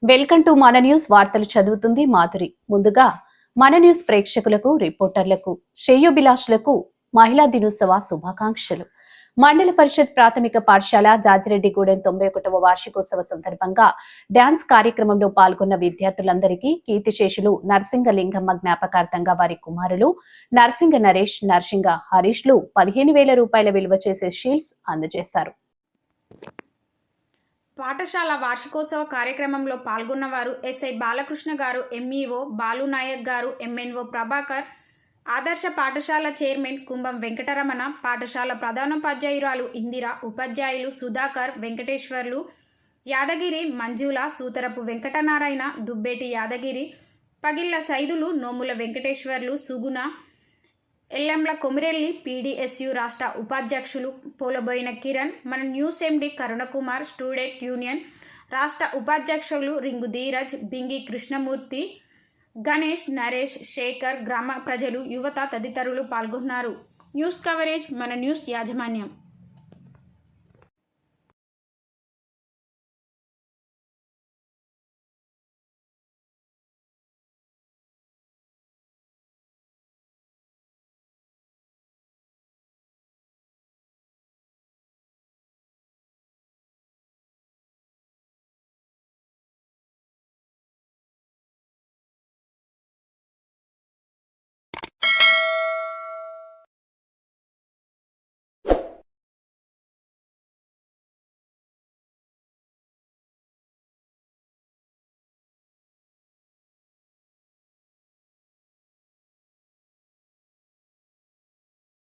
Welcome to మన news. వార్తలు చదువుతుంది మాధురి. ముందుగా మన న్యూస్ ప్రేక్షకులకు, రిపోర్టర్లకు, శ్రేయోభిలాషులకు మహిళా దినోత్సవ శుభాకాంక్షలు. మండల పరిషత్ ప్రాథమిక పాఠశాల జాజిరెడ్డిగూడెం 91వ వార్షికోత్సవ సందర్భంగా డాన్స్ కార్యక్రమంలో పాల్గొన్న విద్యార్థులందరికీ కీర్తిశేషులు నర్సింగ లింగమ్మ జ్ఞాపకార్థంగా వారి కుమారులు నర్సింగ నరేష్, నర్సింగ హరీష్లు 15,000 రూపాయల విలువ చేసే షీల్డ్స్ అందజేశారు. పాఠశాల వార్షికోత్సవ కార్యక్రమంలో పాల్గొన్నవారు ఎస్ఐ బాలకృష్ణ గారు, ఎంఈఓ బాలునాయక్ గారు, ఎంఎన్ఓ ప్రభాకర్, ఆదర్శ పాఠశాల చైర్మన్ కుంభం వెంకటరమణ, పాఠశాల ప్రధానోపాధ్యాయురాలు ఇందిర, ఉపాధ్యాయులు సుధాకర్, వెంకటేశ్వర్లు, యాదగిరి, మంజుల, సూతరపు వెంకటనారాయణ, దుబ్బేటి యాదగిరి, పగిళ్ల సైదులు, నోముల వెంకటేశ్వర్లు, సుగుణ, ఎల్లంల కొమిరెల్లి, పీడీఎస్యు రాష్ట్ర ఉపాధ్యక్షులు పోలబోయిన కిరణ్, మన న్యూస్ ఎండి కరుణకుమార్, స్టూడెంట్ యూనియన్ రాష్ట్ర ఉపాధ్యక్షులు రింగు ధీరజ్, బింగి కృష్ణమూర్తి, గణేష్, నరేష్, శేఖర్, గ్రామ ప్రజలు, యువత తదితరులు పాల్గొన్నారు. న్యూస్ కవరేజ్ మన న్యూస్ యాజమాన్యం.